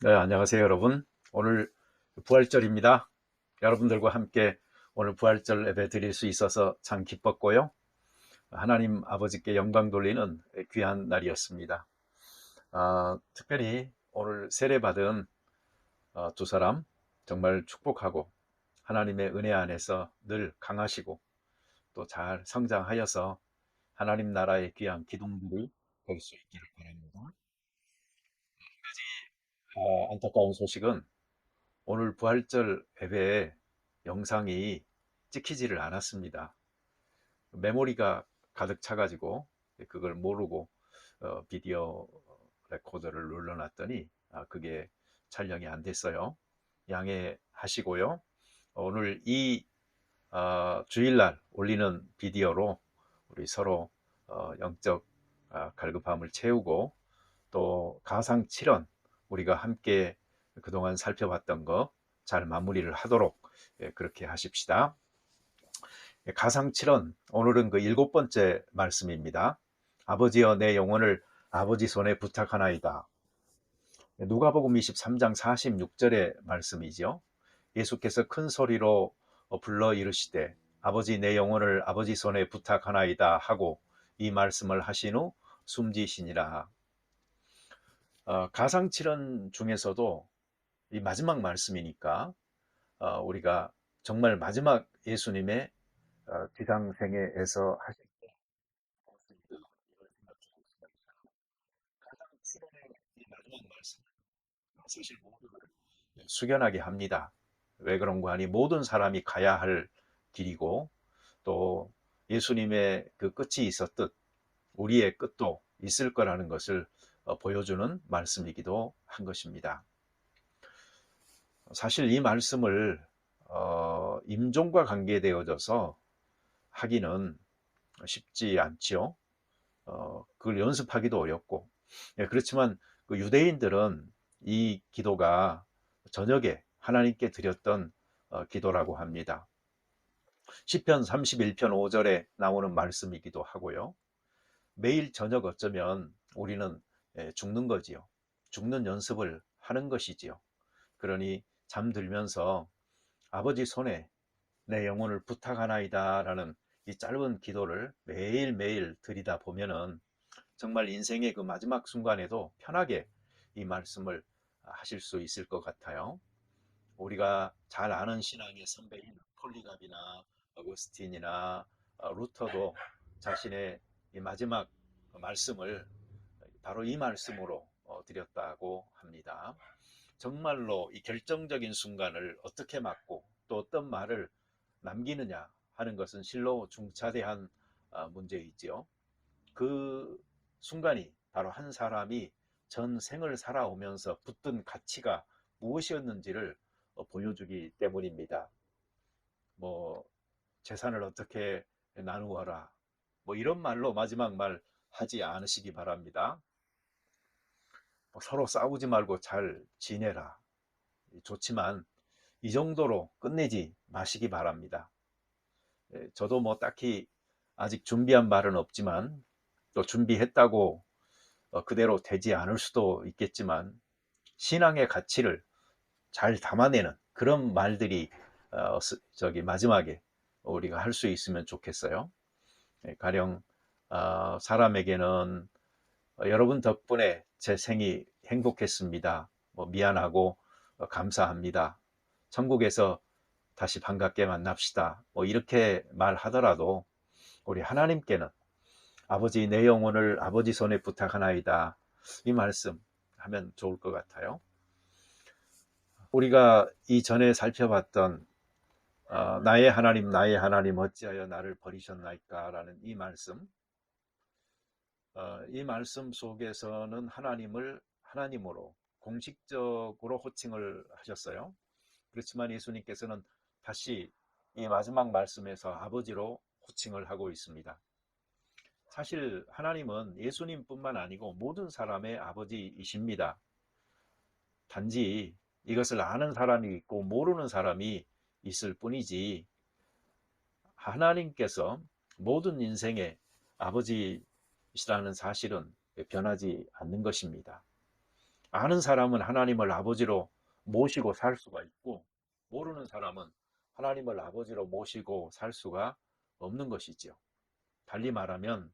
네, 안녕하세요, 여러분. 오늘 부활절입니다. 여러분들과 함께 오늘 부활절 예배 드릴 수 있어서 참 기뻤고요. 하나님 아버지께 영광 돌리는 귀한 날이었습니다. 특별히 오늘 세례받은 두 사람 정말 축복하고 하나님의 은혜 안에서 늘 강하시고 또 잘 성장하여서 하나님 나라의 귀한 기둥들이 될 수 있기를 바랍니다. 안타까운 소식은 오늘 부활절 예배에 영상이 찍히지를 않았습니다. 메모리가 가득 차가지고 그걸 모르고 비디오 레코더를 눌러놨더니 그게 촬영이 안 됐어요. 양해하시고요. 오늘 이 주일날 올리는 비디오로 우리 서로 영적 갈급함을 채우고 또 가상 7원 우리가 함께 그동안 살펴봤던 거 잘 마무리를 하도록 그렇게 하십시다. 가상 7원 오늘은 그 7번째 말씀입니다. 아버지여 내 영혼을 아버지 손에 부탁하나이다. 누가복음 23장 46절의 말씀이죠. 예수께서 큰 소리로 불러 이르시되 아버지 내 영혼을 아버지 손에 부탁하나이다 하고 이 말씀을 하신 후 숨지시니라. 가상칠언 중에서도 이 마지막 말씀이니까 우리가 정말 마지막 예수님의 지상생애에서 하실 때 말씀이다 이런 생각이 들 수가 있어요. 가상칠언의 이 마지막 말씀은 사실 모두를 숙연하게 합니다. 왜 그런가 하니 모든 사람이 가야 할 길이고 또 예수님의 그 끝이 있었듯 우리의 끝도 있을 거라는 것을 보여주는 말씀이기도 한 것입니다. 사실 이 말씀을 임종과 관계되어져서 하기는 쉽지 않지요. 그걸 연습하기도 어렵고. 예, 그렇지만 그 유대인들은 이 기도가 저녁에 하나님께 드렸던 기도라고 합니다. 시편 31편 5절에 나오는 말씀이기도 하고요. 매일 저녁 어쩌면 우리는 죽는 거지요. 죽는 연습을 하는 것이지요. 그러니 잠들면서 아버지 손에 내 영혼을 부탁하나이다 라는 이 짧은 기도를 매일매일 드리다 보면은 정말 인생의 그 마지막 순간에도 편하게 이 말씀을 하실 수 있을 것 같아요. 우리가 잘 아는 신앙의 선배인 폴리갑이나 어거스틴이나 루터도 자신의 이 마지막 말씀을 바로 이 말씀으로 드렸다고 합니다. 정말로 이 결정적인 순간을 어떻게 맞고 또 어떤 말을 남기느냐 하는 것은 실로 중차대한 문제이지요. 그 순간이 바로 한 사람이 전생을 살아오면서 붙든 가치가 무엇이었는지를 보여주기 때문입니다. 뭐 재산을 어떻게 나누어라 뭐 이런 말로 마지막 말 하지 않으시기 바랍니다. 뭐 서로 싸우지 말고 잘 지내라 좋지만 이 정도로 끝내지 마시기 바랍니다. 저도 뭐 딱히 아직 준비한 말은 없지만 또 준비했다고 그대로 되지 않을 수도 있겠지만 신앙의 가치를 잘 담아내는 그런 말들이 저기 마지막에 우리가 할 수 있으면 좋겠어요. 가령 사람에게는 여러분 덕분에 제 생이 행복했습니다. 뭐 미안하고 감사합니다. 천국에서 다시 반갑게 만납시다. 뭐 이렇게 말하더라도 우리 하나님께는 아버지 내 영혼을 아버지 손에 부탁하나이다. 이 말씀 하면 좋을 것 같아요. 우리가 이전에 살펴봤던 나의 하나님 어찌하여 나를 버리셨나이까 라는 이 말씀 속에서는 하나님을 하나님으로 공식적으로 호칭을 하셨어요. 그렇지만 예수님께서는 다시 이 마지막 말씀에서 아버지로 호칭을 하고 있습니다. 사실 하나님은 예수님뿐만 아니고 모든 사람의 아버지이십니다. 단지 이것을 아는 사람이 있고 모르는 사람이 있을 뿐이지 하나님께서 모든 인생의 아버지시라는 사실은 변하지 않는 것입니다. 아는 사람은 하나님을 아버지로 모시고 살 수가 있고, 모르는 사람은 하나님을 아버지로 모시고 살 수가 없는 것이지요. 달리 말하면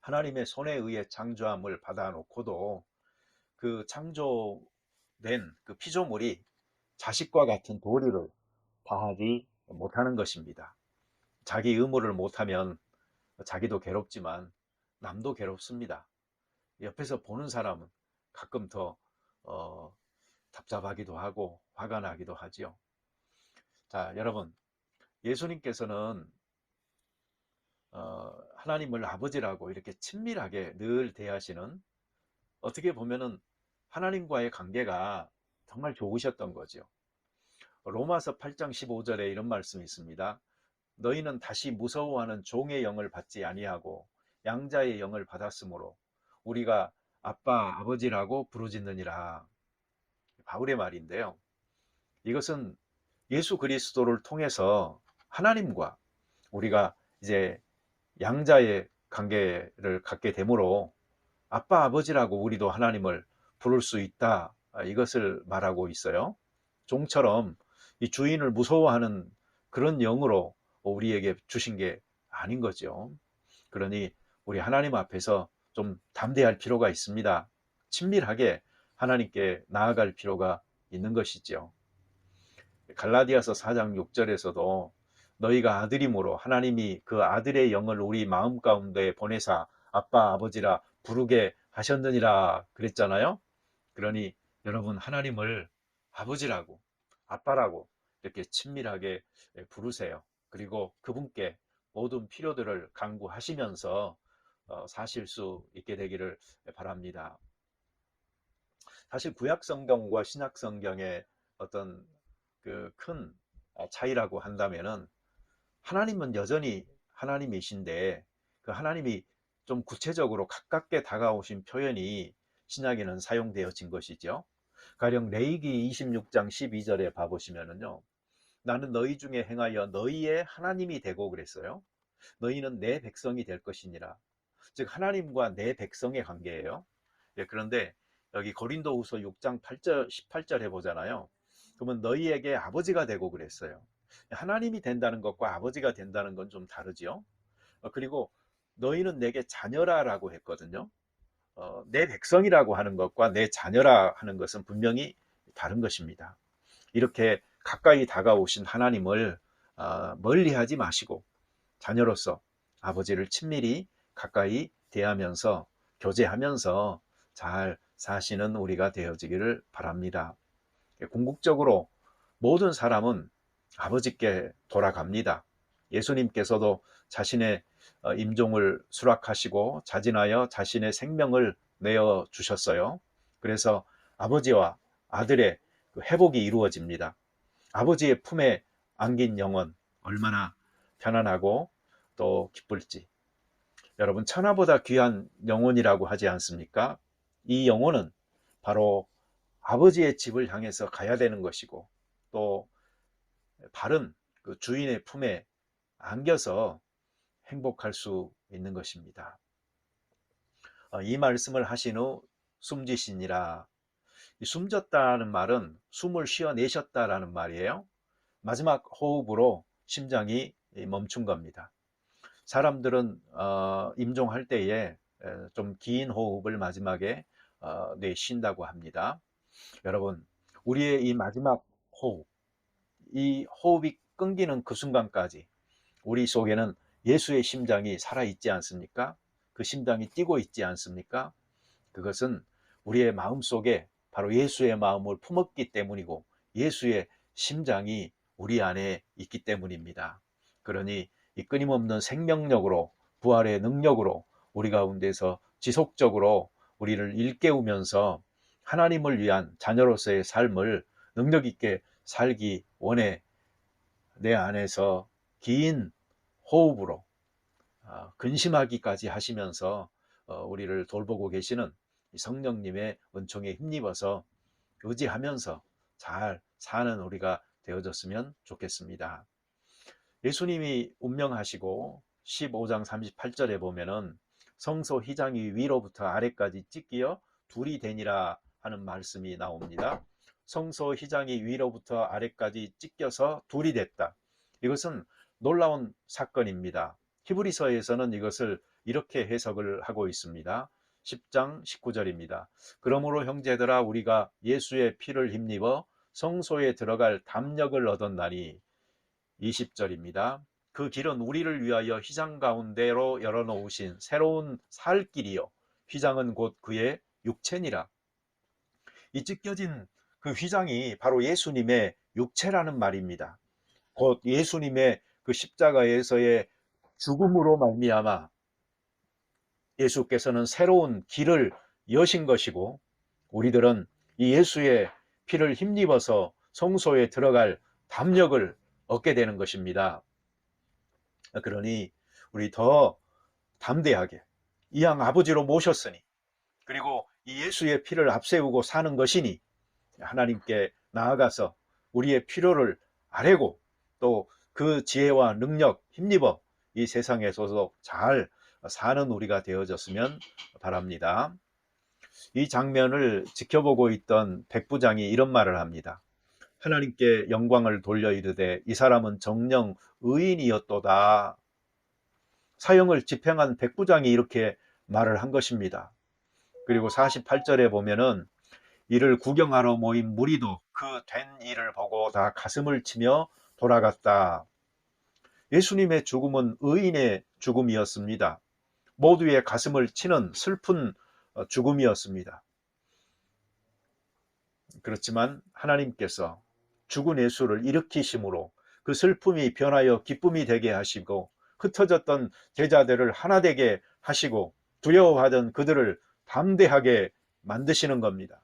하나님의 손에 의해 창조함을 받아놓고도 그 창조된 그 피조물이 자식과 같은 도리를 다하지 못하는 것입니다. 자기 의무를 못하면 자기도 괴롭지만 남도 괴롭습니다. 옆에서 보는 사람은 가끔 더 어, 답답하기도 하고 화가 나기도 하지요. 자, 여러분, 예수님께서는 하나님을 아버지라고 이렇게 친밀하게 늘 대하시는, 어떻게 보면은 하나님과의 관계가 정말 좋으셨던 거죠. 로마서 8장 15절에 이런 말씀이 있습니다. 너희는 다시 무서워하는 종의 영을 받지 아니하고 양자의 영을 받았으므로 우리가 아빠 아버지라고 부르짖느니라. 바울의 말인데요. 이것은 예수 그리스도를 통해서 하나님과 우리가 이제 양자의 관계를 갖게 되므로 아빠 아버지라고 우리도 하나님을 부를 수 있다, 이것을 말하고 있어요. 종처럼 이 주인을 무서워하는 그런 영으로 우리에게 주신 게 아닌 거죠. 그러니 우리 하나님 앞에서 좀 담대할 필요가 있습니다. 친밀하게 하나님께 나아갈 필요가 있는 것이죠. 갈라디아서 4장 6절에서도 너희가 아들이므로 하나님이 그 아들의 영을 우리 마음 가운데 보내사 아빠 아버지라 부르게 하셨느니라 그랬잖아요. 그러니 여러분, 하나님을 아버지라고 아빠라고 이렇게 친밀하게 부르세요. 그리고 그분께 모든 필요들을 간구하시면서 사실 수 있게 되기를 바랍니다. 사실 구약 성경과 신약 성경의 어떤 그 큰 차이라고 한다면은, 하나님은 여전히 하나님이신데 그 하나님이 좀 구체적으로 가깝게 다가오신 표현이 신약에는 사용되어진 것이죠. 가령 레위기 26장 12절에 봐보시면은요, 나는 너희 중에 행하여 너희의 하나님이 되고 그랬어요. 너희는 내 백성이 될 것이니라. 즉 하나님과 내 백성의 관계예요. 예, 그런데 여기 고린도후서 6장 8절 18절에 보잖아요. 그러면 너희에게 아버지가 되고 그랬어요. 하나님이 된다는 것과 아버지가 된다는 건 좀 다르지요. 그리고 너희는 내게 자녀라라고 했거든요. 내 백성이라고 하는 것과 내 자녀라 하는 것은 분명히 다른 것입니다. 이렇게 가까이 다가오신 하나님을 멀리하지 마시고 자녀로서 아버지를 친밀히 가까이 대하면서 교제하면서 잘 사시는 우리가 되어지기를 바랍니다. 궁극적으로 모든 사람은 아버지께 돌아갑니다. 예수님께서도 자신의 임종을 수락하시고 자진하여 자신의 생명을 내어 주셨어요. 그래서 아버지와 아들의 회복이 이루어집니다. 아버지의 품에 안긴 영혼 얼마나 편안하고 또 기쁠지. 여러분, 천하보다 귀한 영혼이라고 하지 않습니까? 이 영혼은 바로 아버지의 집을 향해서 가야 되는 것이고, 또 바른 그 주인의 품에 안겨서 행복할 수 있는 것입니다. 이 말씀을 하신 후 숨지시니라. 숨졌다는 말은 숨을 쉬어내셨다라는 말이에요. 마지막 호흡으로 심장이 멈춘 겁니다. 사람들은 임종할 때에 좀 긴 호흡을 마지막에 내쉰다고 합니다. 여러분, 우리의 이 마지막 호흡, 이 호흡이 끊기는 그 순간까지 우리 속에는 예수의 심장이 살아있지 않습니까? 그 심장이 뛰고 있지 않습니까? 그것은 우리의 마음 속에 바로 예수의 마음을 품었기 때문이고 예수의 심장이 우리 안에 있기 때문입니다. 그러니 이 끊임없는 생명력으로, 부활의 능력으로 우리 가운데서 지속적으로 우리를 일깨우면서 하나님을 위한 자녀로서의 삶을 능력 있게 살기 원해. 내 안에서 긴 호흡으로 근심하기까지 하시면서 우리를 돌보고 계시는 성령님의 은총에 힘입어서 의지하면서 잘 사는 우리가 되어졌으면 좋겠습니다. 예수님이 운명하시고 15장 38절에 보면은 성소 휘장이 위로부터 아래까지 찢기어 둘이 되니라 하는 말씀이 나옵니다. 성소 휘장이 위로부터 아래까지 찢겨서 둘이 됐다. 이것은 놀라운 사건입니다. 히브리서에서는 이것을 이렇게 해석을 하고 있습니다. 10장 19절입니다. 그러므로 형제들아 우리가 예수의 피를 힘입어 성소에 들어갈 담력을 얻었나니 20절입니다. 그 길은 우리를 위하여 휘장 가운데로 열어놓으신 새로운 살 길이요 휘장은 곧 그의 육체니라. 이 찢겨진 그 휘장이 바로 예수님의 육체라는 말입니다. 곧 예수님의 그 십자가에서의 죽음으로 말미암아 예수께서는 새로운 길을 여신 것이고 우리들은 이 예수의 피를 힘입어서 성소에 들어갈 담력을 얻게 되는 것입니다. 그러니 우리 더 담대하게 이왕 아버지로 모셨으니 그리고 이 예수의 피를 앞세우고 사는 것이니 하나님께 나아가서 우리의 필요를 아뢰고 또 그 지혜와 능력 힘입어 이 세상에서도 잘 사는 우리가 되어졌으면 바랍니다. 이 장면을 지켜보고 있던 백부장이 이런 말을 합니다. 하나님께 영광을 돌려 이르되 이 사람은 정녕 의인이었도다. 사형을 집행한 백부장이 이렇게 말을 한 것입니다. 그리고 48절에 보면은 이를 구경하러 모인 무리도 그 된 일을 보고 다 가슴을 치며 돌아갔다. 예수님의 죽음은 의인의 죽음이었습니다. 모두의 가슴을 치는 슬픈 죽음이었습니다. 그렇지만 하나님께서 죽은 예수를 일으키심으로 그 슬픔이 변하여 기쁨이 되게 하시고 흩어졌던 제자들을 하나 되게 하시고 두려워하던 그들을 담대하게 만드시는 겁니다.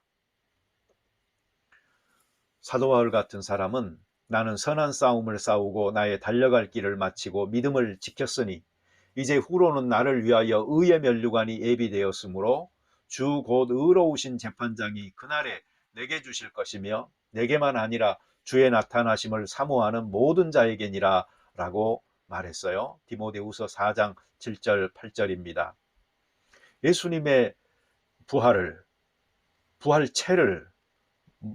사도 바울 같은 사람은 나는 선한 싸움을 싸우고 나의 달려갈 길을 마치고 믿음을 지켰으니 이제 후로는 나를 위하여 의의 면류관이 예비되었으므로 주 곧 의로우신 재판장이 그날에 내게 주실 것이며 내게만 아니라 주의 나타나심을 사모하는 모든 자에게니라 라고 말했어요. 디모데후서 4장 7절 8절입니다. 예수님의 부활체를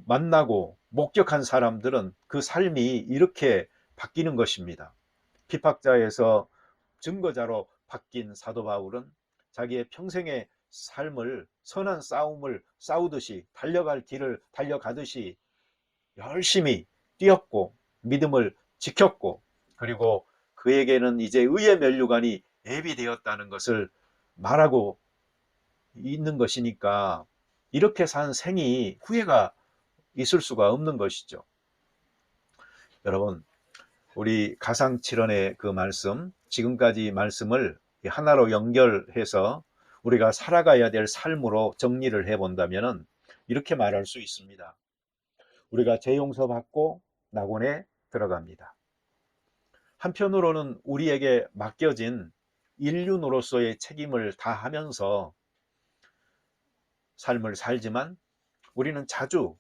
만나고 목격한 사람들은 그 삶이 이렇게 바뀌는 것입니다. 피박자에서 증거자로 바뀐 사도 바울은 자기의 평생의 삶을 선한 싸움을 싸우듯이 달려갈 길을 달려가듯이 열심히 뛰었고 믿음을 지켰고 그리고 그에게는 이제 의의 면류관이 예비되었다는 것을 말하고 있는 것이니까 이렇게 산 생이 후회가 있을 수가 없는 것이죠. 여러분 우리 가상칠언의 그 말씀 지금까지 말씀을 하나로 연결해서 우리가 살아가야 될 삶으로 정리를 해본다면 이렇게 말할 수 있습니다. 우리가 죄 용서받고 낙원에 들어갑니다. 한편으로는 우리에게 맡겨진 인륜으로서의 책임을 다하면서 삶을 살지만 우리는 자주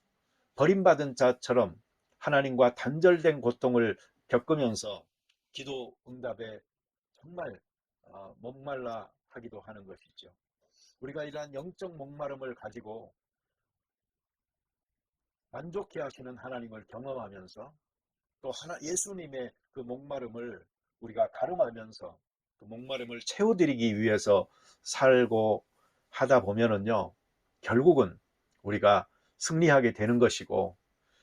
버림받은 자처럼 하나님과 단절된 고통을 겪으면서 기도 응답에 정말 목말라 하기도 하는 것이죠. 우리가 이러한 영적 목마름을 가지고 만족해 하시는 하나님을 경험하면서 또 예수님의 그 목마름을 우리가 가름하면서 그 목마름을 채워드리기 위해서 살고 하다 보면은요 결국은 우리가 승리하게 되는 것이고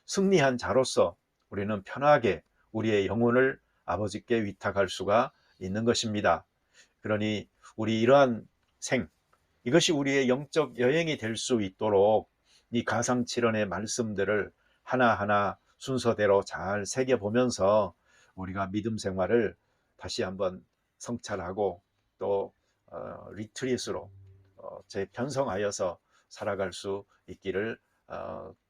승리한 자로서 우리는 편하게 우리의 영혼을 아버지께 위탁할 수가 있는 것입니다. 그러니 우리 이러한 이것이 우리의 영적 여행이 될 수 있도록 이 가상칠언의 말씀들을 하나하나 순서대로 잘 새겨보면서 우리가 믿음 생활을 다시 한번 성찰하고 또 리트릿으로 재편성하여서 살아갈 수 있기를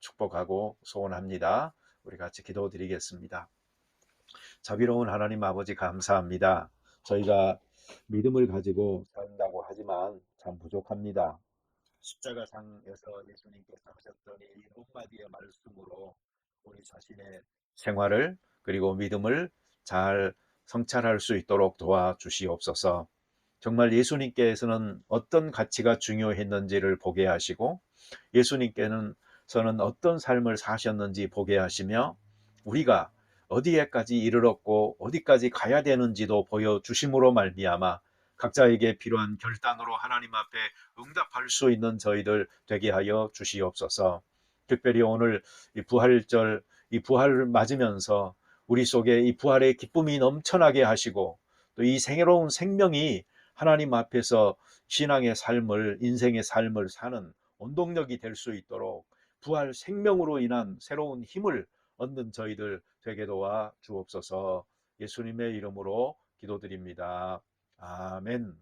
축복하고 소원합니다. 우리 같이 기도드리겠습니다. 자비로운 하나님 아버지 감사합니다. 저희가 믿음을 가지고 산다고 하지만 참 부족합니다. 십자가상에서 예수님께서 하셨던 이 한마디의 말씀으로 우리 자신의 생활을 그리고 믿음을 잘 성찰할 수 있도록 도와주시옵소서. 정말 예수님께서는 어떤 가치가 중요했는지를 보게 하시고 예수님께서는 어떤 삶을 사셨는지 보게 하시며 우리가 어디에까지 이르렀고 어디까지 가야 되는지도 보여주심으로 말미암아 각자에게 필요한 결단으로 하나님 앞에 응답할 수 있는 저희들 되게 하여 주시옵소서. 특별히 오늘 이 부활절, 이 부활을 맞으면서 우리 속에 이 부활의 기쁨이 넘쳐나게 하시고 또 이 새로운 생명이 하나님 앞에서 신앙의 삶을, 인생의 삶을 사는 원동력이 될 수 있도록 부활 생명으로 인한 새로운 힘을 얻는 저희들 되게 도와 주옵소서. 예수님의 이름으로 기도드립니다. 아멘.